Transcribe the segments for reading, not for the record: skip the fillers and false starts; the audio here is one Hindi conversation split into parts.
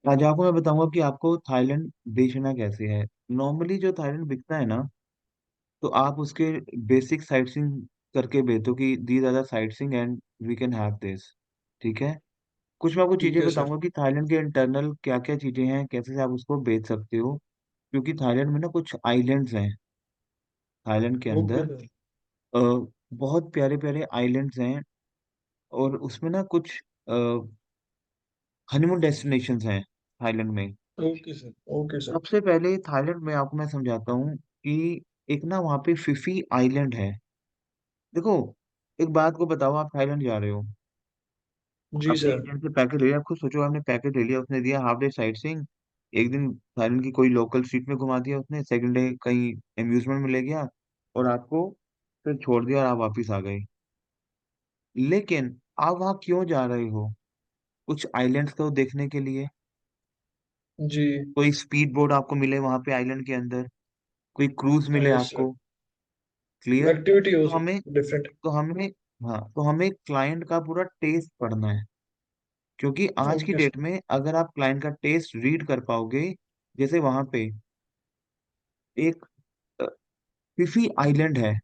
आज आपको मैं बताऊंगा कि आपको थाईलैंड बेचना कैसे है। नॉर्मली जो थाईलैंड बिकता है ना, तो आप उसके बेसिक साइट सीइंग करके बेचो कि these are the sightseeing and we can have this. ठीक है। कुछ मैं आपको ठीक चीजें है सर। बताऊंगा कि थाईलैंड के इंटरनल क्या क्या चीजें हैं, कैसे से आप उसको बेच सकते हो। क्योंकि थाईलैंड में ना कुछ आइलैंड्स हैं। थाईलैंड के ओके अंदर सर। अ, बहुत प्यारे प्यारे आइलैंड्स हैं। और उसमें ना कुछ हनीमून डेस्टिनेशंस हैं थाईलैंड में। Okay sir. Okay sir. सबसे पहले थाईलैंड में आपको मैं समझाता हूँ कि एक ना वहाँ पे फिफी आइलैंड है। देखो, एक बात को बताओ, आप थाईलैंड जा रहे हो, जी अपने सर। एजेंट से पैकेज ले लिया, आप खुद सोचो, आपने पैकेज ले लिया, उसने दिया हाफ डे साइट सीइंग, एक दिन थाईलैंड की कोई लोकल स्ट्रीट में घुमा दिया उसने, सेकंड डे कहीं अम्यूजमेंट में ले गया, और आपको फिर छोड़ दिया और आप वापिस आ गए। लेकिन आप वहाँ क्यों जा रहे हो? कुछ आइलैंड्स को देखने के लिए। जी। कोई स्पीड बोट आपको मिले वहां पे आइलैंड के अंदर, कोई क्रूज मिले यस सर। आपको। क्लियर। एक्टिविटी हो तो सर। हमें डिफरेंट। तो हमें हाँ, तो हमें क्लाइंट का पूरा टेस्ट पढ़ना है। क्योंकि आज की ओके डेट सर। में अगर आप क्लाइंट का टेस्ट रीड कर पाओगे, जैसे वहां पे एक फिफी आइलैंड है,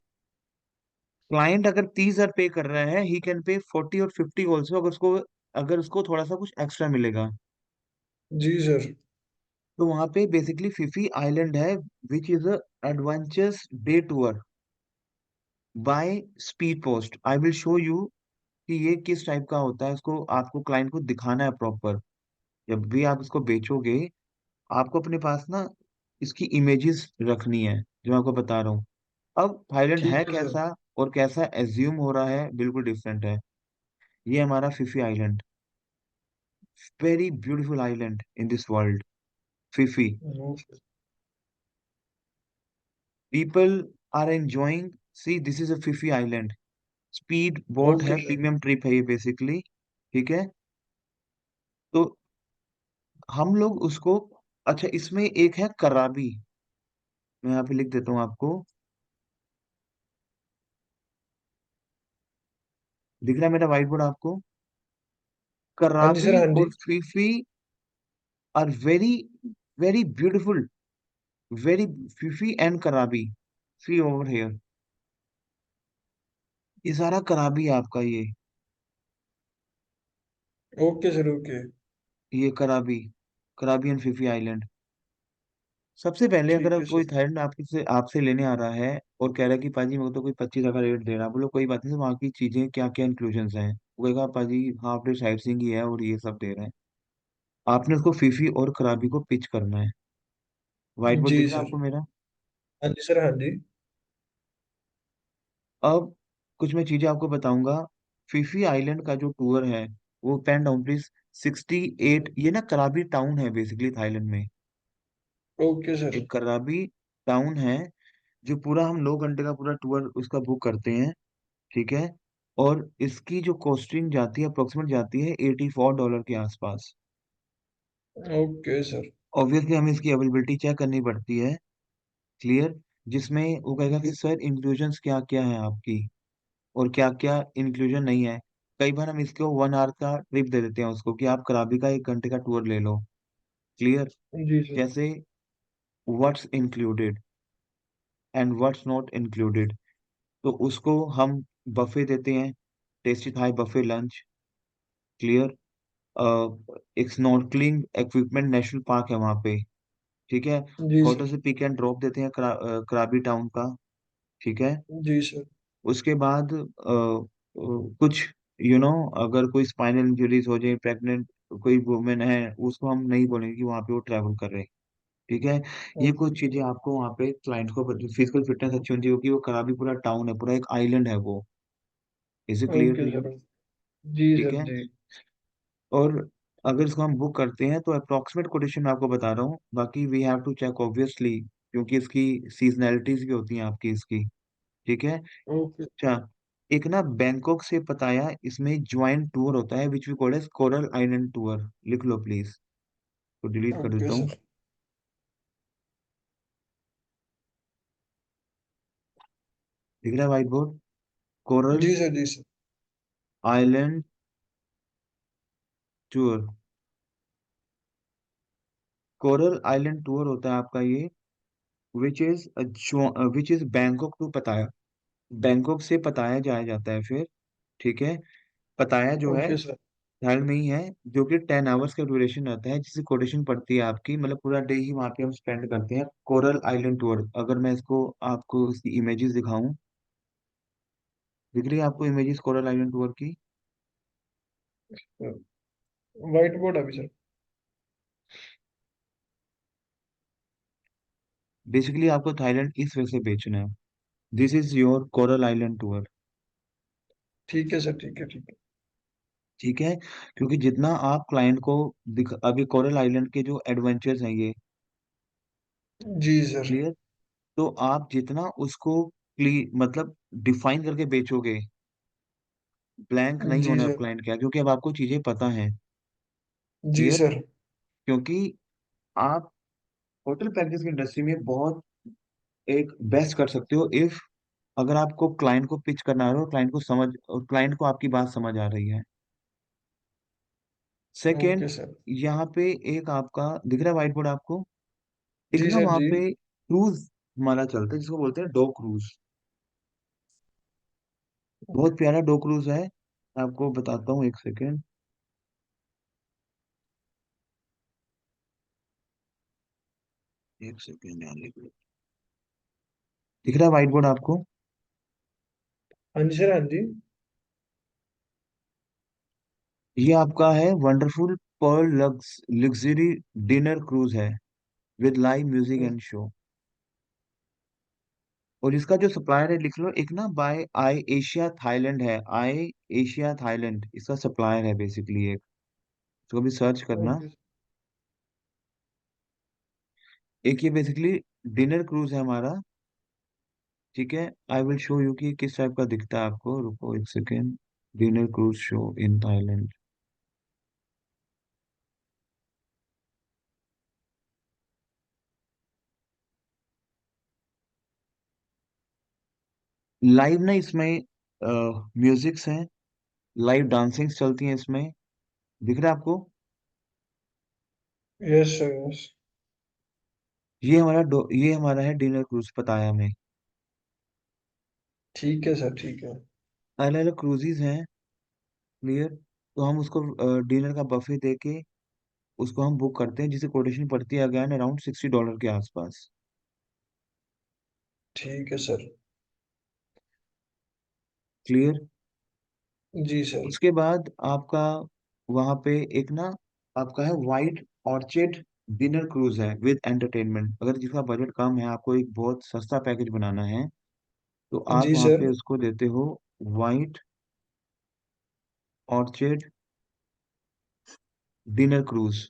क्लाइंट अगर 30,000 पे कर रहा है, ही कैन पे 40 और 50 ऑल्सो, अगर उसको थोड़ा सा कुछ एक्स्ट्रा मिलेगा। जी सर। तो वहां पे बेसिकली फिफी आइलैंड है, which is a adventurous day tour by speed post. I will show you कि ये किस टाइप का होता है, इसको आपको क्लाइंट को दिखाना है प्रॉपर। जब भी आप इसको बेचोगे, आपको अपने पास ना इसकी इमेजेस रखनी है, जो मैं आपको बता रहा हूँ। अब थाईलैंड है ठीक है सर। कैसा और कैसा एज्यूम हो रहा है, बिल्कुल डिफरेंट है। ये हमारा Phi Phi island, very beautiful island in this world, Phi Phi. Okay. People are enjoying, see this is a Phi Phi island. Speed boat okay है, सर। प्रीमियम ट्रिप है ये बेसिकली। ठीक है। तो हम लोग उसको, अच्छा, इसमें एक है कराबी, मैं यहाँ पे लिख देता हूँ आपको। दिख रहा है मेरा व्हाइट बोर्ड आपको? हाँ जी कराबी सर। हाँ जी। और Phi Phi are very very beautiful, very, Phi Phi and Krabi, see over here, ये सारा कराबी है आपका, ओके सर। ओके। ये कराबी, कराबी एंड फीफी आइलैंड। सबसे पहले अगर ठीक आप है कोई सर। थाईलैंड आपसे आपसे लेने आ रहा है और कह रहा है कि पाजी मेरे को तो कोई 25 का रेट दे रहा है, बोलो कोई बात नहीं, वहाँ की चीजें क्या क्या इंक्लूजन्स हैं। वो कहेगा पाजी हाफ डे साइट सीइंग ही है और ये सब दे रहे हैं। आपने उसको फीफी और कराबी को पिच करना है। व्हाइट बोर्ड जी दिख रहा है सर। आपको मेरा? हाँ जी सर। हाँ जी। अब कुछ मैं चीजें आपको बताऊंगा। फीफी आइलैंड का जो टूर है, वो पेन डाउन प्लीज, 68, ये ना कराबी टाउन है बेसिकली थाईलैंड में। Okay sir. एक कराबी टाउन है, जो पूरा हम 9 घंटे का पूरा टूर उसका बुक करते हैं। ठीक है। और इसकी जो कॉस्टिंग जाती है, अप्रोक्सीमेट जाती है $84 के आसपास। Okay sir. ऑब्वियसली हमें इसकी अवेलेबिलिटी चेक करनी पड़ती है। क्लियर। जिसमें वो कहेगा कि सर इंक्लूजन्स क्या क्या है आपकी, और क्या क्या इंक्लूजन नहीं है। कई बार हम इसको 1 आवर का ट्रिप दे देते हैं उसको, कि आप कराबी का 1 घंटे का टूर ले लो। क्लियर। जी सर। जैसे what's included and what's not included, तो उसको हम बफे देते हैं, tasty Thai buffet lunch. Clear. एक स्नॉर्कलिंग इक्विपमेंट नेशनल पार्क है वहाँ पे। ठीक है। जी होटल सर। से पिक एंड ड्रॉप देते हैं कराबी टाउन का। ठीक है। जी सर। उसके बाद कुछ, अगर कोई स्पाइनल इंजरीज हो जाए, प्रेग्नेंट कोई वुमेन है, उसको हम नहीं बोलेंगे कि वहाँ पे वो ट्रैवल कर रहे हैं। ठीक है। ये ओके। कुछ चीजें आपको वहाँ पे क्लाइंट को, फिजिकल फिटनेस अच्छी होनी चाहिए, क्योंकि वो कराबी पूरा टाउन है, पूरा एक आइलैंड है वो। Is it clear to okay you? Sir. जी ठीक सर। है। जी। और अगर इसको हम बुक करते हैं तो अप्रोक्सीमेट कोटेशन मैं आपको बता रहा हूँ, बाकी we have to check obviously, क्योंकि इसकी सीजनैलिटीज भी होती हैं आपकी इसकी। ठीक है। ओके। अच्छा, एक ना बैंकॉक से पताया, इसमें ज्वाइंट टूर होता है, which we call as coral island tour. लिख लो प्लीज, तो डिलीट कर ओके देता हूँ। सर। दिख रहा है व्हाइट बोर्ड? कोरल जी सर। जी sir. Island tour. Coral island tour होता है आपका ये, which is Bangkok to Pattaya. Bangkok से पताया जाया जाता है फिर। ठीक है। पताया जो है ओके सर। थाईलैंड में ही है, जो कि 10 आवर्स का ड्यूरेशन रहता है, जिसकी कोटेशन पड़ती है आपकी, मतलब पूरा डे ही वहाँ पे हम स्पेंड करते हैं। कोरल आइलैंड टूर, अगर मैं इसको आपको इसकी इमेजेस दिखाऊं, दिख रही है आपको इमेजेस कोरल आइलैंड टूर की? व्हाइट बोर्ड अभी सर। बेसिकली आपको थाईलैंड इस वजह से बेचना है। This is your coral island tour. ठीक है सर, ठीक है, ठीक है। ठीक है। क्योंकि जितना आप क्लाइंट को अभी कोरल आइलैंड के जो एडवेंचर्स हैं ये, जी सर। क्लियर, तो आप जितना उसको मतलब डिफाइन करके बेचोगे, ब्लैंक नहीं जी होना है सर। क्लाइंट का, क्योंकि अब आपको चीजें पता हैं। जी क्लियर। सर। क्योंकि आप होटल पैकेज की इंडस्ट्री में बहुत एक बेस्ट कर सकते हो, इफ अगर आपको क्लाइंट को पिच करना है और क्लाइंट को आपकी बात समझ आ रही है। Second, okay sir. यहाँ पे एक आपका दिख रहा है व्हाइट बोर्ड आपको, एक जी ना सर। वहाँ जी। पे क्रूज हमारा चलता है, जिसको बोलते हैं डो क्रूज। बहुत प्यारा डो क्रूज है। आपको बताता हूँ, एक सेकेंड। एक सेकेंड यार, दिख रहा है व्हाइट बोर्ड आपको? हाँ जी सर, हाँ जी। ये आपका है wonderful pearl luxury dinner cruise है, with live music and show. और इसका जो सप्लायर है लिख लो, एक ना बाय आई एशिया थाईलैंड है, आई एशिया थाईलैंड इसका सप्लायर है बेसिकली एक। इसको भी सर्च करना। ओके। एक ये बेसिकली डिनर क्रूज है हमारा। ठीक है। आई विल शो यू कि किस टाइप का दिखता है आपको, रुको एक second. Dinner cruise show in Thailand. Live ना इसमें म्यूजिक्स हैं, लाइव डांसिंग्स चलती हैं इसमें। दिख रहा है आपको? Yes sir, yes. ये हमारा है डिनर क्रूज पताया में। ठीक है सर, ठीक है। अलग अलग क्रूजीज हैं। क्लियर। तो हम उसको डिनर का बफे दे के उसको हम बुक करते हैं, जिसकी कोटेशन पड़ती है अगैन अराउंड $60 के आसपास। ठीक है सर। क्लियर। जी सर। उसके बाद आपका वहाँ पे एक ना आपका है वाइट ऑर्चिड डिनर क्रूज है विद एंटरटेनमेंट। अगर जिसका बजट कम है, आपको एक बहुत सस्ता पैकेज बनाना है, तो आप जी वहाँ सर। पे उसको देते हो white orchid dinner cruise,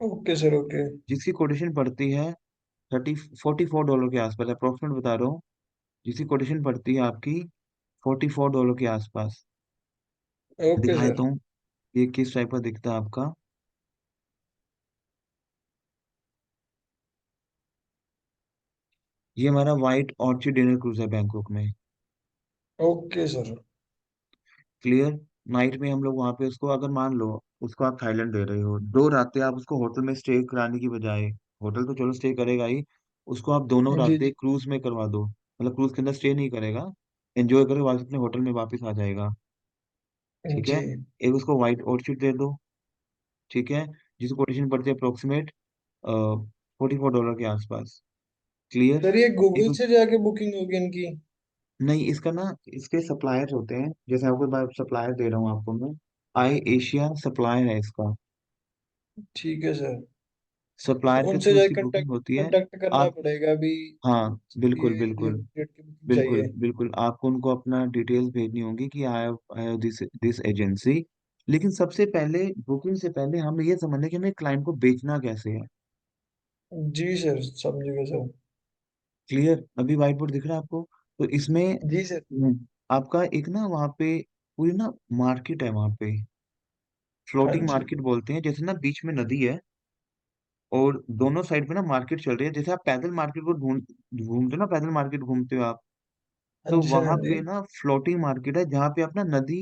okay sir, okay. जिसकी कोटेशन पड़ती है 44 डॉलर के आसपास, अप्रोक्सीमेट बता रहा हूँ। जिसकी कोटेशन पड़ती है आपकी $44 के आसपास। ओके दिखा सर। देता हूँ ये किस टाइप का दिखता है आपका। ये हमारा व्हाइट ऑर्चिड डिनर क्रूज है बैंकॉक में। Okay sir. क्लियर। नाइट में हम लोग वहां पे उसको, अगर मान लो उसको आप थाईलैंड दे रहे हो, 2 रातें आप उसको होटल में स्टे कराने की बजाय, होटल तो चलो स्टे करेगा ही, उसको आप दोनों जी रातें जी। क्रूज में करवा दो, मतलब क्रूज के अंदर स्टे नहीं करेगा, एंजॉय करके वापस अपने होटल में वापस आ जाएगा। ठीक है। जी। एक उसको व्हाइट ऑर्चिड दे दो। ठीक है। जिसकी कोटेशन पड़ती है अप्रोक्सीमेट $44 के आसपास। क्लियर। सर ये एक गूगल से जाके बुकिंग होगी इनकी? नहीं, इसका ना इसके सप्लायर्स होते हैं, जैसे आपको सप्लायर दे रहा हूँ आपको मैं, आई एशिया सप्लायर है इसका। ठीक है सर। तो सप्लायर के उनसे थ्रू जाके इसकी बुकिंग होती है। कांटेक्ट करना आप, पड़ेगा अभी। हाँ बिल्कुल ये बिल्कुल, डेट की बुकिंग बिल्कुल चाहिए। बिल्कुल आपको उनको अपना डिटेल्स भेजनी होगी कि I have this this agency. लेकिन सबसे पहले, बुकिंग से पहले हमें ये समझना है कि हमें क्लाइंट को बेचना कैसे है। जी सर, समझ गए सर। क्लियर। अभी व्हाइट बोर्ड दिख रहा है आपको? तो इसमें जी सर। आपका एक ना वहाँ पे पूरी ना मार्केट है वहाँ पे, हाँ फ्लोटिंग जी। मार्केट बोलते हैं, जैसे ना बीच में नदी है और दोनों साइड पे ना मार्केट चल रही है, जैसे आप पैदल मार्केट को घूमते हो ना, पैदल मार्केट घूमते हो आप, हाँ तो जी सर, हाँ वहां जी। पे ना फ्लोटिंग मार्केट है, जहाँ पे अपना नदी,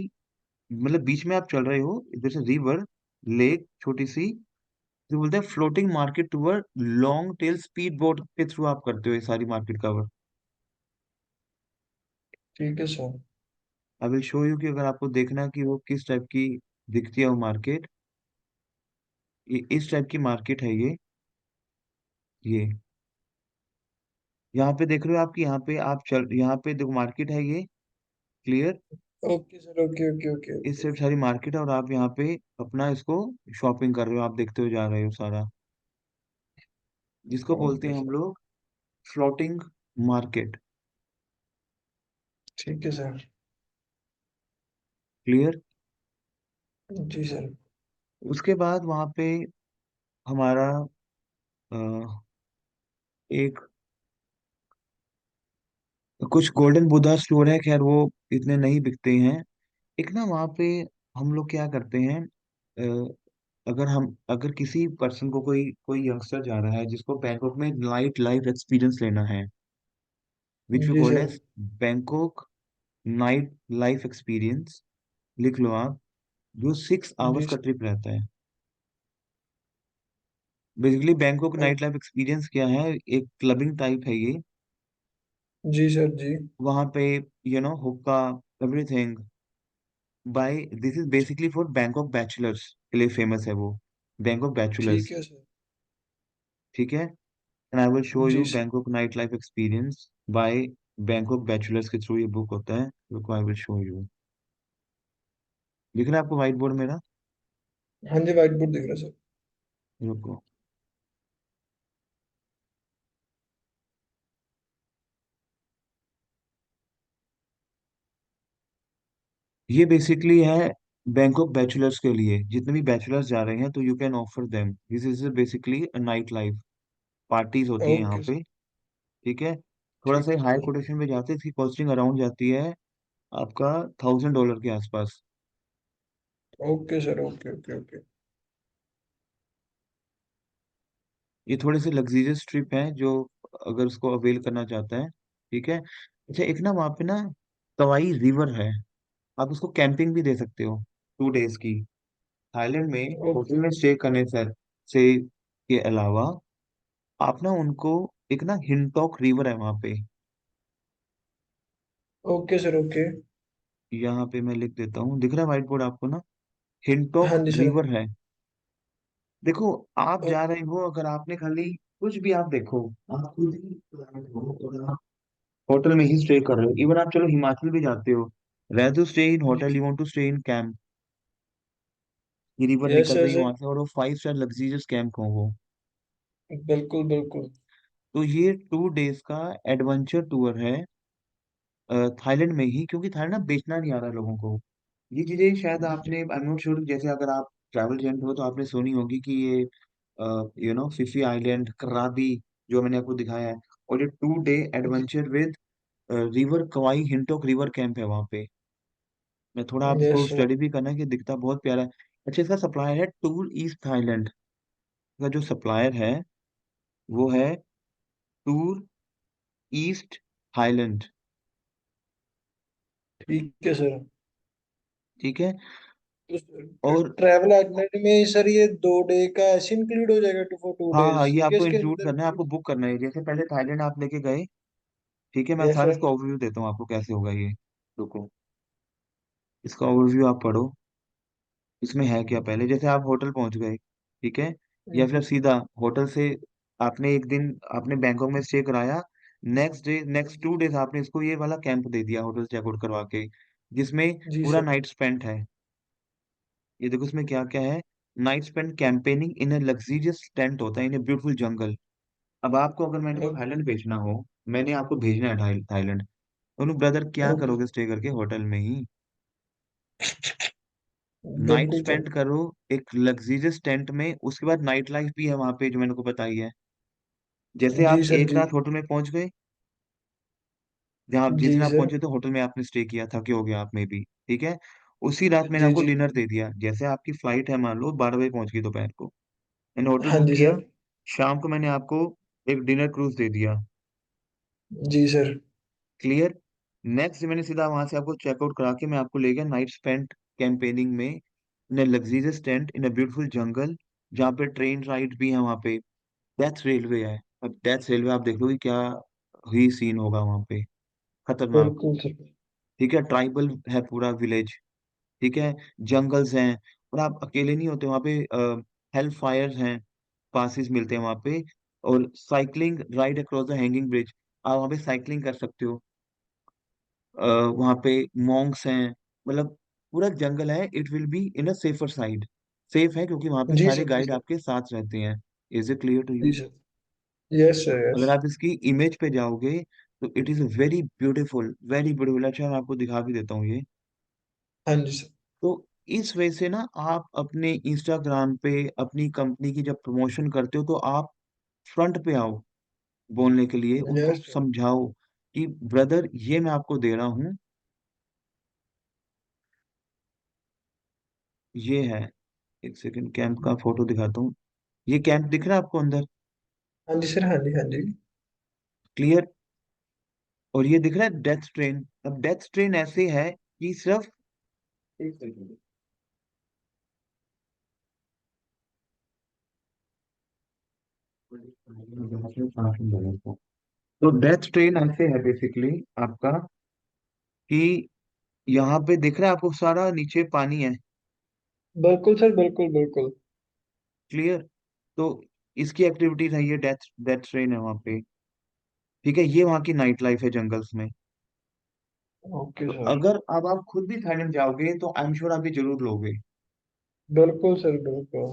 मतलब बीच में आप चल रहे हो, इधर से रिवर, लेक छोटी सी, जो बोलते हैं floating market tour, long tail speed boat के थ्रू आप करते हो ये सारी मार्केट कवर। ठीक है sir. I will show you कि अगर आपको देखना है कि वो किस टाइप की दिखती है वो मार्केट, ये इस टाइप की मार्केट है ये यहाँ पे देख रहे हो आपकी, यहाँ पे आप चल, यहाँ पे देखो मार्केट है ये, clear. Okay sir, okay okay okay इस ओके। साइड सारी मार्केट है और आप यहाँ पे अपना इसको शॉपिंग कर रहे हो, आप देखते हो जा रहे हो सारा, जिसको बोलते ओके हैं हम सर। लोग फ्लोटिंग मार्केट। ठीक है सर। क्लियर। जी सर। उसके बाद वहाँ पे हमारा अ, एक कुछ गोल्डन बुद्धा स्टोर है, खैर वो इतने नहीं बिकते हैं। एक ना वहाँ पे हम लोग क्या करते हैं, अगर किसी पर्सन को, कोई कोई यंगस्टर जा रहा है जिसको बैंकॉक में नाइट लाइफ एक्सपीरियंस लेना है, विच वी जी called sir. As Bangkok night life experience, लिख लो आप, जो 6 आवर्स जी का सर। ट्रिप रहता है। बेसिकली बैंकॉक ओ, नाइट लाइफ एक्सपीरियंस क्या है, एक क्लबिंग टाइप है ये। जी सर जी। वहाँ पे हुक्का, everything, by, this is basically for Bangkok bachelors के लिए फेमस है वो, बैंकॉक ठीक बैचलर्स। है सर। ठीक है, एंड आई विल शो जी you sir. Bangkok night life experience by Bangkok bachelors के थ्रू ये बुक होता है। रुको, आई विल शो यू। दिख रहा है आपको व्हाइट बोर्ड मेरा? हाँ जी, व्हाइट बोर्ड दिख रहा है सर। रुको, ये बेसिकली है बैंकॉक बैचलर्स के लिए, जितने भी बैचलर्स जा रहे हैं तो you can offer them, this is basically a night life, parties होती है यहाँ ओके पे। सर। ठीक है, थोड़ा ठीक सा है हाई सर। कोटेशन पे जाते हैं, इसकी कॉस्टिंग अराउंड जाती है आपका $1000 के आसपास। Okay sir, okay okay okay. ये थोड़े से लग्जरियस ट्रिप हैं जो, अगर उसको अवेल करना चाहता है। ठीक है, अच्छा एक ना वहाँ पे ना कवाई रिवर है, आप उसको कैंपिंग भी दे सकते हो 2 डेज की। थाईलैंड में ओके। होटल में स्टे करने से के अलावा आप ना उनको, एक ना हिंटॉक रिवर है वहाँ पे, ओके सर, ओके। यहाँ पे मैं लिख देता हूँ, दिख रहा है व्हाइट बोर्ड आपको ना, हाँ हिंटॉक जी सर। रिवर है। देखो, आप ओ, जा रहे हो, अगर आपने खाली कुछ भी, आप देखो, आप खुद ही client हो, अगर आप होटल में ही स्टे कर रहे हो, इवन आप चलो हिमाचल भी जाते हो, रेदर टू स्टे इन जी hotel, sir. You want to stay in camp, ये रिवर यस निकल रही यस है यस। वहां से और वो 5 स्टार लग्जरियस कैंप हो वो। बिल्कुल बिल्कुल। तो ये 2 डेज का एडवेंचर टूर है थाईलैंड में ही, क्योंकि थाईलैंड ना बेचना नहीं आ रहा लोगों को ये चीजें, शायद आपने, आई एम नॉट श्योर, जैसे अगर आप ट्रैवल एजेंट हो तो आपने सुनी होगी कि ये फिफी आइलैंड, कराबी, जो मैंने आपको दिखाया है, और ये 2 day adventure with river Kwai Hintok river camp है वहां पे। मैं थोड़ा यस आपको सर। स्टडी भी करना है कि दिखता बहुत प्यारा है। अच्छा, इसका सप्लायर है टूर ईस्ट थाईलैंड, का जो सप्लायर है वो है टूर ईस्ट थाईलैंड। ठीक है सर। ठीक है, तो और ट्रैवल एडमिट में सर ये 2 डे का ऐसे इंक्लूड हो जाएगा, टू फॉर टू हाँ हाँ, डेज ये या आपको इसके इंक्लूड अंदर करना है, आपको भी? बुक करना है, जैसे पहले थाईलैंड आप लेके गए। ठीक है, मैं यस सारा सर। इसका ओवरव्यू देता हूँ आपको कैसे होगा ये। रुको, इसका ओवरव्यू आप पढ़ो, इसमें है क्या, पहले जैसे आप होटल पहुंच गए, ठीक है, या फिर जी सीधा होटल से आपने एक दिन आपने बैंकॉक में स्टे कराया, नेक्स्ट डे नेक्स्ट जी 2 डेज आपने इसको ये वाला कैंप दे दिया होटल चेकआउट करवा के, जिसमें जी पूरा सर। नाइट स्पेंट है। ये देखो इसमें क्या क्या है, नाइट स्पेंट कैंपेनिंग इन ए लग्जरियस टेंट होता है इन ए ब्यूटीफुल जंगल। अब आपको, अगर मैंने को थाईलैंड भेजना हो, मैंने आपको भेजना है थाईलैंड, तो ब्रदर क्या ओके। करोगे स्टे करके होटल में ही, नाइट बिल्कुल सर। स्पेंड करो एक लग्जरियस टेंट में, उसके बाद नाइट लाइफ भी है वहां पे जो मैंने को बताई है। जैसे जी आप सर एक जी। रात होटल में पहुंच गए, जहाँ जिस जी दिन आप सर। पहुंचे तो होटल में आपने स्टे किया, थके हो गया आप में भी, ठीक है, उसी रात मैंने जी आपको जी। डिनर दे दिया, जैसे आपकी फ्लाइट है मान लो 12 बजे पहुंच गई दोपहर को, मैंने होटल हाँ बुक जी किया, सर। शाम को मैंने आपको एक डिनर क्रूज दे दिया। जी सर। क्लियर। नेक्स्ट मैंने सीधा वहां से आपको चेकआउट करा के मैं आपको ले गया नाइट स्पेंट कैंपेनिंग में in luxurious tent in a beautiful jungle, जहाँ पे ट्रेन राइड भी है वहाँ पे। डेथ रेलवे है। अब डेथ रेलवे आप देख लो कि क्या ही सीन होगा वहाँ पे, खतरनाक। बिल्कुल सर। ठीक है, ट्राइबल है पूरा विलेज। ठीक है, जंगल्स हैं, और आप अकेले नहीं होते वहाँ पे। हेल्प फायर्स हैं, पासिस मिलते हैं वहाँ पे। और cycling ride across the hanging bridge, आप वहाँ पे साइकिलिंग कर सकते हो। वहाँ पे मॉन्क्स हैं, मतलब पूरा जंगल है। It will be in a safer side. Safe है क्योंकि वहाँ पे जी सारे सर, जी गाइड सर। आपके साथ रहते हैं। इज इट क्लियर टू जी यू? सर। यस सर, अगर यस। आप इसकी इमेज पे जाओगे तो it is very beautiful, very beautiful. अच्छा, मैं आपको दिखा भी देता हूँ ये। हाँ जी सर। तो इस वजह से ना, आप अपने इंस्टाग्राम पे अपनी कंपनी की जब प्रमोशन करते हो तो आप फ्रंट पे आओ बोलने के लिए, उनको यस सर। समझाओ कि ब्रदर ये मैं आपको दे रहा हूँ, ये है। एक सेकंड, कैंप का फोटो दिखाता हूँ। ये कैंप दिख रहा है आपको अंदर? हाँ जी सर, हाँ जी, हाँ जी। क्लियर। और ये दिख रहा है डेथ ट्रेन। अब डेथ ट्रेन ऐसे है कि सिर्फ एक सेकंड। तो डेथ ट्रेन ऐसे है बेसिकली आपका, कि यहाँ पे दिख रहा है आपको सारा नीचे पानी है। बिल्कुल सर, बिल्कुल बिल्कुल। क्लियर। तो इसकी एक्टिविटीज है, ये डेथ डेथ ट्रेन है वहाँ पे। ठीक है, ये वहाँ की नाइट लाइफ है जंगल्स में। ओके तो सर। अगर अब आप खुद भी थाईलैंड जाओगे तो आई एम श्योर आप ये जरूर लोगे। बिल्कुल सर, बिल्कुल।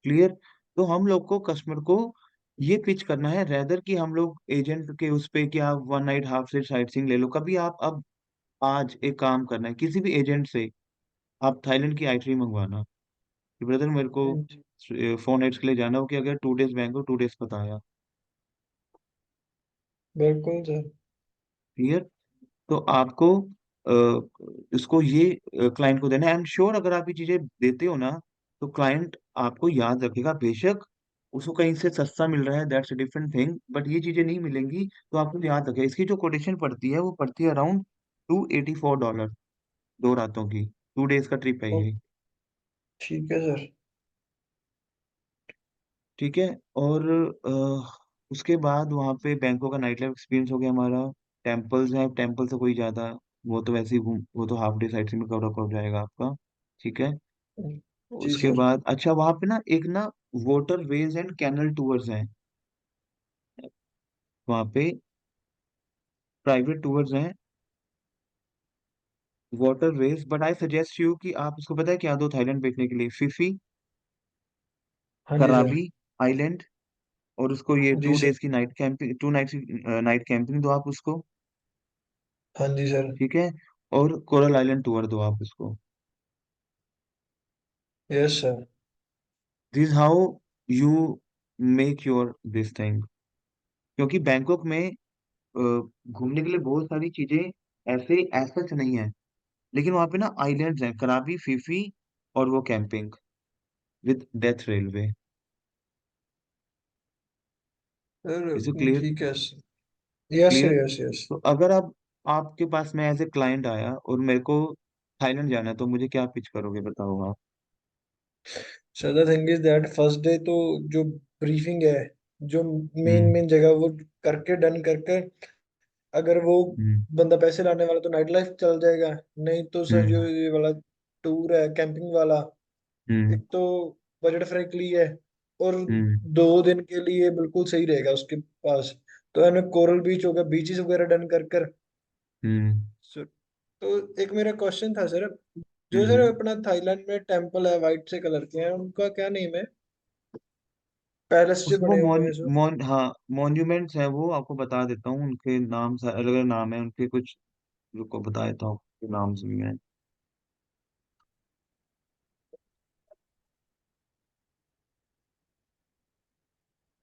क्लियर। तो हम लोग को, कस्टमर को ये पिच करना है रेदर कि हम लोग एजेंट के उस पे कि आप वन नाइट हाफ से साइट सीइंग ले लो कभी आप। अब आज एक काम करना है, किसी भी एजेंट से आप थाईलैंड की आइटरी मंगवाना कि ब्रदर मेरे को जी, 4 नाइट्स के लिए जाना हो, कि अगर 2 डेज बैंकॉक 2 डेज बताया। बिल्कुल सर। क्लियर। तो आपको इसको ये क्लाइंट को देना है। आई एम श्योर अगर आप ये चीजें देते हो ना, तो क्लाइंट आपको याद रखेगा। बेशक उसको कहीं से सस्ता मिल रहा है, that's a different thing, but ये चीजें नहीं मिलेंगी तो आपको याद रखेगा। इसकी जो कोटेशन पड़ती है वो पड़ती है अराउंड $284, 2 रातों की, 2 डेज का ट्रिप है ओ, ये। ठीक है सर। ठीक है। और उसके बाद वहाँ पे बैंकॉक का नाइट लाइफ एक्सपीरियंस हो गया हमारा। टेम्पल्स हैं, टेम्पल से कोई ज्यादा, वो तो वैसे ही घूम, वो तो हाफ डे साइट में कवर अप हो जाएगा आपका। ठीक है। जी उसके सर। बाद अच्छा, वहाँ पे ना एक ना water ways and canal tours हैं वहाँ पे, प्राइवेट टूर्स हैं water ways. But I suggest you कि आप उसको पता है क्या दो थाईलैंड देखने के लिए, फिफी, हाँ जी सर। कराबी आइलैंड, और उसको ये जी टू सर। डेज की night camping, 2 nights night camping दो आप उसको। हाँ जी सर। ठीक है। और कोरल आइलैंड टूर दो आप उसको। Yes sir. This how you make your this thing. क्योंकि बैंकॉक में घूमने के लिए बहुत सारी चीजें ऐसे सच नहीं है, लेकिन वहां पे ना आइलैंड्स हैं, कराबी, फीफी, और वो camping with death railway. Sir is it clear? ठीक है sir. Yes clear. Sir, yes yes. तो अगर आप, आपके पास मैं एज ए क्लाइंट आया और मेरे को थाईलैंड जाना है तो मुझे क्या पिच करोगे, बताओ आप। Sir the thing is that first day तो जो ब्रीफिंग है, जो मेन हम्म। मेन जगह वो करके डन करके, अगर वो हम्म। बंदा पैसे लाने वाला तो नाइट लाइफ चल जाएगा। नहीं तो सर जो हम्म। ये वाला टूर है कैंपिंग वाला, हम्म। एक तो बजट फ्रेंडली है, और हम्म। 2 दिन के लिए बिल्कुल सही रहेगा उसके पास। तो हमें कोरल बीच होगा, बीचेस वगैरह डन कर कर। हम्म। सर, तो एक मेरा क्वेश्चन था सर, जो सर हम्म। अपना थाईलैंड में टेम्पल है वाइट से कलर के हैं, उनका क्या नेम है? पैलेस जो उस वो बने हुए हैं सो। हाँ, मॉन्यूमेंट्स हैं वो, आपको बता देता हूँ उनके नाम, अलग अलग नाम है उनके कुछ। रुको बता देता हूँ आपके नाम से मैं।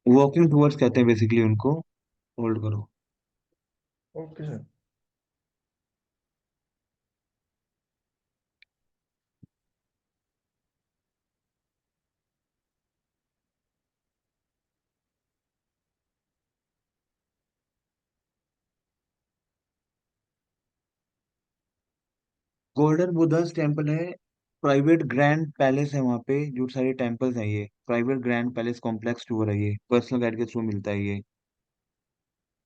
वॉकिंग टूवर्स कहते हैं बेसिकली उनको। होल्ड करो। Okay sir. Golden Buddhas temple है, प्राइवेट ग्रैंड पैलेस है वहाँ पे, जो सारे टेम्पल्स हैं, ये private grand palace complex tour है, ये पर्सनल गाइड के थ्रू मिलता है ये।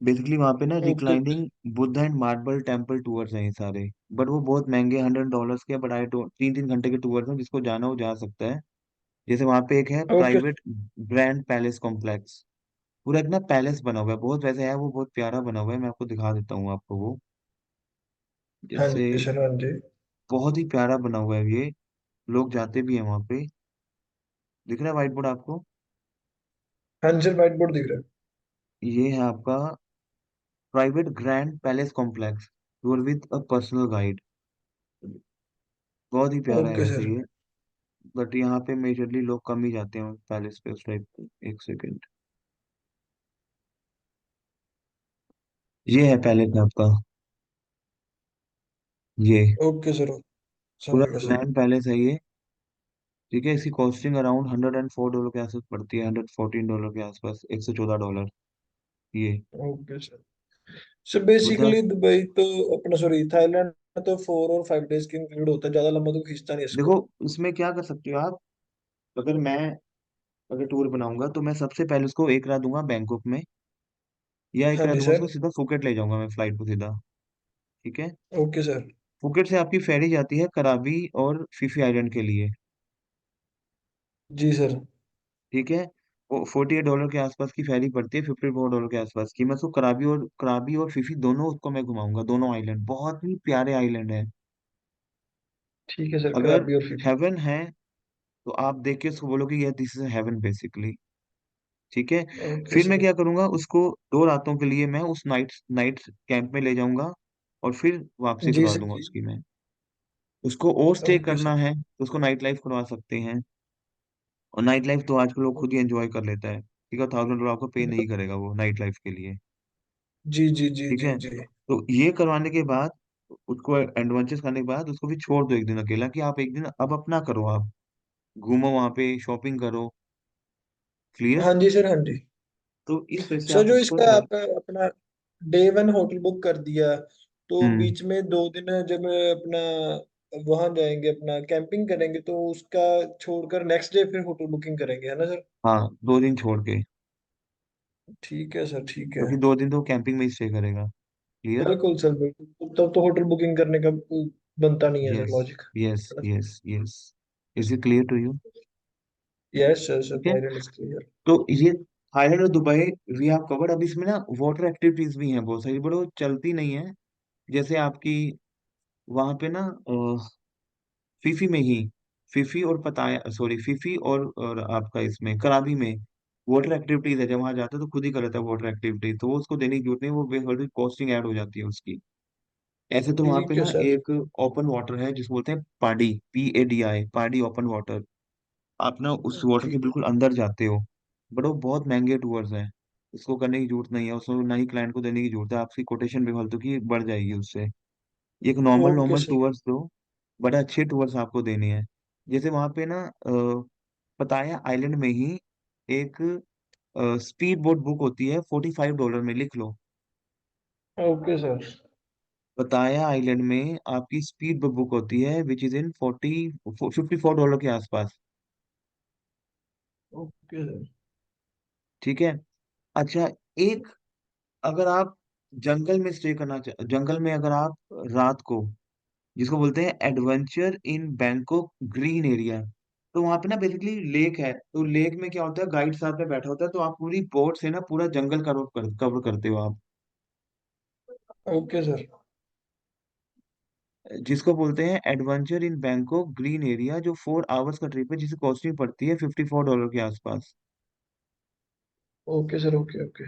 बेसिकली वहाँ पे ना okay. Reclining Buddha and marble temple tours हैं ये सारे। बट वो बहुत महंगे, $100 के, बट आई डोंट, 3-3 घंटे के टूर्स हैं, जिसको जाना हो जा सकता है। जैसे वहाँ पे एक है okay. Private grand palace complex, पूरा एक ना पैलेस बना हुआ है, बहुत वैसे है वो, बहुत प्यारा बना हुआ है, मैं आपको दिखा देता हूँ आपको वो। हाँ जैसे जी सर, हाँ जी। बहुत ही प्यारा बना हुआ है ये, लोग जाते भी हैं वहाँ पे। दिख रहा है व्हाइट बोर्ड आपको? हाँ जी सर, व्हाइट बोर्ड दिख रहा ये है आपका private grand palace complex, tour with a personal guide. बहुत ही है। प्यारा है ओके वैसे सर। ये। बट यहाँ पे मेजरली लोग कम ही जाते हैं पैलेस पे उस टाइप पे। एक सेकेंड, ये है पैलेस आपका, ये ओके सर, पूरा समझ गया सर। ग्रैंड पैलेस है ये। ठीक है, इसकी कॉस्टिंग अराउंड $104 के आसपास पड़ती है, $114 के आसपास, $114 ये। Okay sir. Sir Buddha, basically Dubai तो, अपना सॉरी थाईलैंड में तो 4 और 5 डेज के इंक्लूड होता है, ज्यादा लंबा तो खींचता नहीं देखो इसको। इसमें क्या कर सकते हो आप, अगर मैं, अगर टूर बनाऊंगा तो मैं सबसे पहले उसको एक रात दूंगा बैंकॉक में, या एक हाँ रात जी दूंगा उसको सर। सीधा फुकेट ले जाऊंगा मैं फ्लाइट को सीधा। ठीक है, ओके सर। फुकेट से आपकी फेरी जाती है कराबी और फीफी आइलैंड के लिए। जी सर। ठीक है, वो $48 के आसपास की फेरी पड़ती है, $54 के आसपास की। मैं उसको कराबी और फीफी दोनों उसको मैं घुमाऊंगा, दोनों आइलैंड बहुत ही प्यारे आइलैंड है। ठीक है सर, अगर कराबी और फीफी। हेवन है तो आप देख के उसको बोलोगे ये दिस इज हेवन बेसिकली। ठीक है, ओके फिर मैं सर। क्या करूंगा, उसको 2 रातों के लिए मैं उस नाइट नाइट कैंप में ले जाऊंगा, और फिर वापसी जी करवा सर दूंगा जी। उसकी मैं। उसको और स्टे ओके करना सर। है तो उसको नाइट लाइफ करवा सकते हैं, और नाइट लाइफ तो आजकल लोग खुद ही एंजॉय कर लेता है। ठीक है, $1000 आपको पे नहीं करेगा वो नाइट लाइफ के लिए। जी जी जी ठीक जी है, जी। तो ये करवाने के बाद, उसको एडवेंचर्स करने के बाद उसको भी छोड़ दो एक दिन अकेला, कि आप एक दिन अब अपना करो, आप घूमो वहां पे, शॉपिंग करो। क्लियर? हाँ जी सर, हाँ जी। तो इस तरह से सर आप जो उसको इसका आप अपना डे 1 होटल बुक कर दिया, तो हम्म। बीच में 2 दिन जब अपना वहां जाएंगे, अपना कैंपिंग करेंगे, तो उसका छोड़कर नेक्स्ट डे फिर होटल बुकिंग करेंगे, है ना सर? हाँ, 2 दिन छोड़ के, ठीक है सर, ठीक है। क्योंकि 2 दिन तो कैंपिंग में ही स्टे करेगा। क्लियर? बिल्कुल सर, बिल्कुल। तब तो होटल बुकिंग करने का कोई बनता नहीं है sir, yes, logic. Yes, yes, yes. Is it clear to you? Yes sir, sir ठीक है, थाईलैंड इज क्लियर। तो ये थाईलैंड और दुबई वी हैव कवर्ड। अब इसमें ना वाटर एक्टिविटीज भी हैं बहुत सारी, बट वो चलती नहीं है। जैसे आपकी वहां पे ना फीफी में ही, फीफी और पताया, सॉरी फीफी और आपका इसमें कराबी में वाटर एक्टिविटीज है। जब वहां जाता है तो खुद ही कर लेता है वाटर एक्टिविटीज, तो वो उसको देने की जरूरत नहीं, वो कॉस्टिंग ऐड हो जाती है उसकी। ऐसे तो वहां पे ठीक है ना सर। एक ओपन वाटर है जिसको बोलते हैं पाडी, PADI, पाडी ओपन वाटर। आप ना उस वाटर के ठीक है। बिल्कुल अंदर जाते हो, बट वो बहुत महंगे टूर्स हैं, उसको करने की जरूरत नहीं है, उसको ना ही क्लाइंट को देने की जरूरत है, आपकी कोटेशन भी फालतू की बढ़ जाएगी उससे। एक normal okay normal sir. Tours दो, बड़े अच्छे टूर्स आपको देने हैं। जैसे वहां पे ना पताया आइलैंड में ही एक स्पीड बोट बुक होती है $45 में, लिख लो। Okay sir. पताया आइलैंड में आपकी स्पीड बोट बुक होती है विच इज इन 54 $54 के आसपास। Okay sir. ठीक है, अच्छा, एक, अगर आप जंगल में स्टे जंगल में अगर आप रात को, जिसको बोलते हैं adventure in Bangkok green area, तो वहां पे ना बेसिकली लेक है, तो लेक में क्या होता है, गाइड साथ में बैठा होता है, तो आप पूरी बोट से ना पूरा जंगल कवर करते हो आप, ओके सर। जिसको बोलते हैं adventure in Bangkok green area, जो 4 आवर्स का ट्रिप है, जिसकी कॉस्टिंग पड़ती है $54 के आसपास। Okay sir. Okay okay.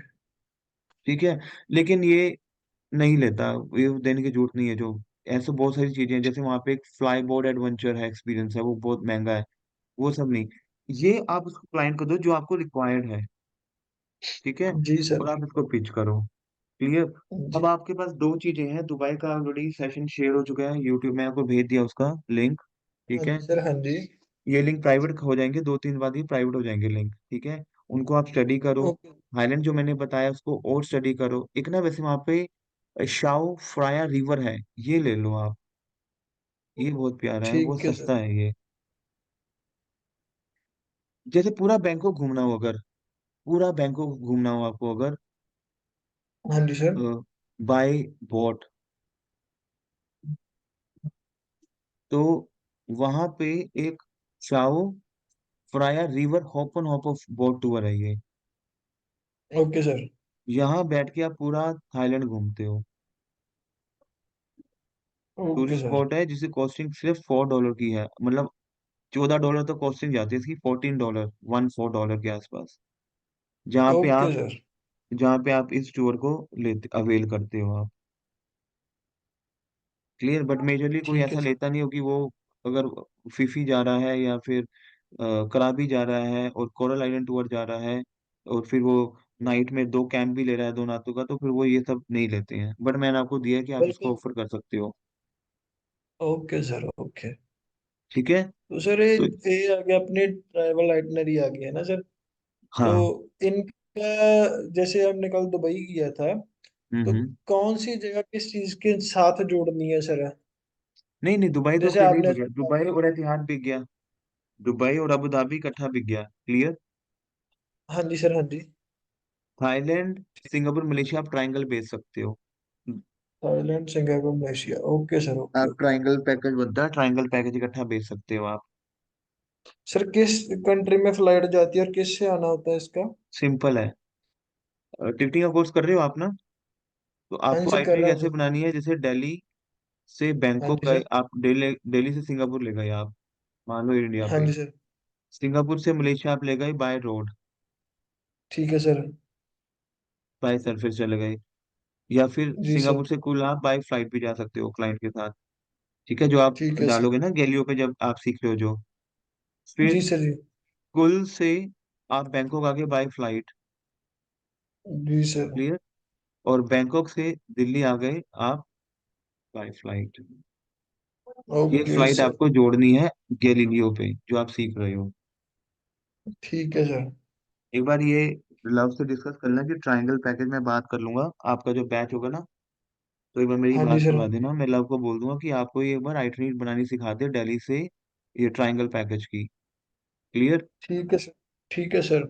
ठीक है, लेकिन ये नहीं लेता, ये देने की जरूरत नहीं है। जो ऐसे बहुत सारी चीजें हैं, जैसे वहां पे एक फ्लाई बोर्ड एडवेंचर है, एक्सपीरियंस है, वो बहुत महंगा है, वो सब नहीं। ये आप उसको क्लाइंट को दो जो आपको रिक्वायर्ड है। ठीक है, जी सर। और आप इसको पिच करो। क्लियर? अब जी। आपके पास 2 चीजें हैं, दुबई का ऑलरेडी सेशन शेयर हो चुका है, यूट्यूब में आपको भेज दिया उसका लिंक। हाँ ठीक जी है, सर, हाँ जी। ये लिंक प्राइवेट हो जाएंगे, 2-3 बाद ही प्राइवेट हो जाएंगे लिंक। ठीक है, उनको आप स्टडी करो। ओके। हाईलैंड जो मैंने बताया उसको और स्टडी करो। एक ना वैसे वहाँ पे शाओ फ्राया रिवर है, ये ले लो आप। ये बहुत प्यारा है, बहुत ठीक है सर। सस्ता है ये। जैसे पूरा बैंकॉक घूमना हो अगर, पूरा बैंकॉक घूमना हो आपको अगर, हाँ जी सर। बाय बोट, तो वहां पे एक चाओ Phraya river hop and hop off boat tour है ये। Okay sir. यहाँ बैठ के आप पूरा थाईलैंड घूमते हो। Okay tourist sir. स्पॉट है जिसकी कॉस्टिंग सिर्फ $4 की है, मतलब $14 तो कॉस्टिंग जाती है इसकी, $14, $14 के आसपास। जहाँ पे ओके आप सर। जहाँ पे आप इस टूर को लेते अवेल करते हो आप। क्लियर, बट मेजरली कोई ठीक है ऐसा सर। लेता नहीं हो कि वो अगर फीफी जा रहा है या फिर कराबी जा रहा है और कोरल आइलैंड टूर जा रहा है और फिर वो नाइट में 2 कैंप भी ले रहा है 2 रातों का, तो फिर वो ये सब नहीं लेते हैं, बट मैंने आपको दिया है कि आप इसको बिल्कुल। ऑफर कर सकते हो। Okay sir. ओके। ठीक है। तो सर ये तो ये आ गया, अपनी ट्रैवल आइटनरी आ गई है ना सर। तो हाँ। इनका, जैसे हमने कल दुबई किया था, तो हम्म। कौन सी जगह किस चीज के साथ जोड़नी है सर? नहीं नहीं, दुबई तो जैसे अकेले ही आपने बिक गया, दुबई और एतिहाद बिक गया। दुबई और अबू धाबी इकट्ठा बिक गया। क्लियर। हाँ जी सर, हाँ जी। थाईलैंड, सिंगापुर, मलेशिया आप ट्रायंगल भेज सकते हो। Thailand, Singapore, Malaysia. Okay sir, okay आप ओके। ट्रायंगल पैकेज बनता है, ट्रायंगल पैकेज इकट्ठा भेज सकते हो आप। सर किस कंट्री में फ्लाइट जाती है और किस से आना होता है इसका? सिंपल है। टिकटिंग का कोर्स कर रहे हो आप ना, तो हाँ जी आपको सर, कर आइटनरी रहा हूँ कैसे सर। बनानी है, जैसे दिल्ली से हाँ बैंकॉक जी गए सर। आप, दिल्ली दिल्ली से सिंगापुर ले गए आप, मान लो एयर इंडिया हाँ पे। जी सर। सिंगापुर से मलेशिया आप ले गए बाय रोड, ठीक है सर। बाय सरफेस चले गए। या फिर जी सर। सिंगापुर से कुल आप बाय फ्लाइट भी जा सकते हो क्लाइंट के साथ। ठीक है, जो आप ठीक है सर। डालोगे ना गैलियो पे जब आप सीख रहे हो जो, फिर जी सर जी। कुल से आप बैंकॉक आगे बाय फ्लाइट। जी सर। क्लियर। और बैंकॉक से दिल्ली आ गए आप बाय फ्लाइट। ये ओके फ्लाइट सर। आपको जोड़नी है गैलीलियो पे जो आप सीख रहे हो। ठीक है सर। एक बार ये लव से डिस्कस कर लेना कि ट्रायंगल पैकेज में बात कर लूंगा आपका जो बैच होगा ना, तो एक बार मेरी हाँ जी बात सर, करवा हाँ जी। देना, मैं लव को बोल दूंगा कि आपको ये एक बार आइटनरी बनानी सिखा दे दिल्ली से ये ट्रायंगल पैकेज की। क्लियर। ठीक है सर। ठीक है सर।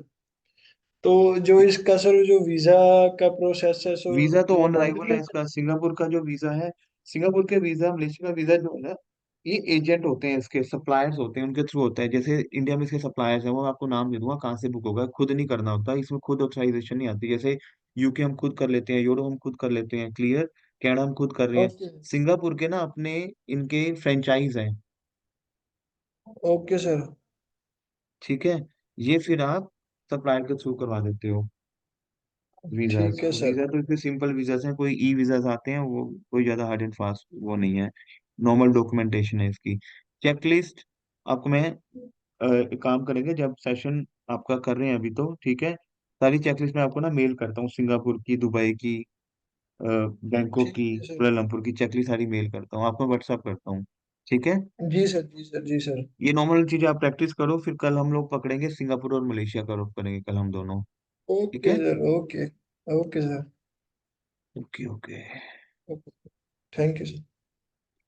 तो जो इसका सर, जो वीजा का प्रोसेस है, सो वीजा तो वो ऑन बंद अराइवल है किया इसका, जाए? सिंगापुर का जो वीजा है, सिंगापुर के वीजा, मलेशिया का वीजा जो है ना, ये एजेंट होते हैं, इसके सप्लायर्स होते हैं, उनके थ्रू होता है। जैसे इंडिया में इसके सप्लायर्स हैं, वो मैं आपको नाम दे दूंगा कहाँ से बुक होगा, खुद नहीं करना होता इसमें, खुद ऑथराइजेशन नहीं आती। जैसे यूके हम खुद कर लेते हैं, यूरोप हम खुद कर लेते हैं। क्लियर। कनाडा हम खुद कर रहे हैं। ओके। सिंगापुर के ना अपने इनके फ्रेंचाइज हैं। Okay sir. ठीक है। ये फिर आप सप्लायर के थ्रू करवा देते हो वीजाज। ठीक है सर। वीजा तो इसके सिंपल वीजाज हैं, कोई ई वीजाज आते हैं, वो कोई ज्यादा हार्ड एंड फास्ट वो नहीं है। नॉर्मल डॉक्यूमेंटेशन है इसकी। चेकलिस्ट आपको मैं एक काम करेंगे जब सेशन आपका कर रहे हैं अभी, तो ठीक है, सारी चेकलिस्ट मैं आपको ना मेल करता हूँ, सिंगापुर की, दुबई की, बैंकॉक ठीक की, है सर। कुआलालंपुर की चेकलिस्ट सारी मेल करता हूँ आपको, व्हाट्सअप करता हूँ। ठीक है। जी सर, जी सर, जी सर। ये नॉर्मल चीजें आप प्रैक्टिस करो, फिर कल हम लोग पकड़ेंगे सिंगापुर और मलेशिया का रुख करेंगे कल हम दोनों। ठीक ओके है। Sir. Okay. Okay sir. Okay okay. Okay. Thank you sir.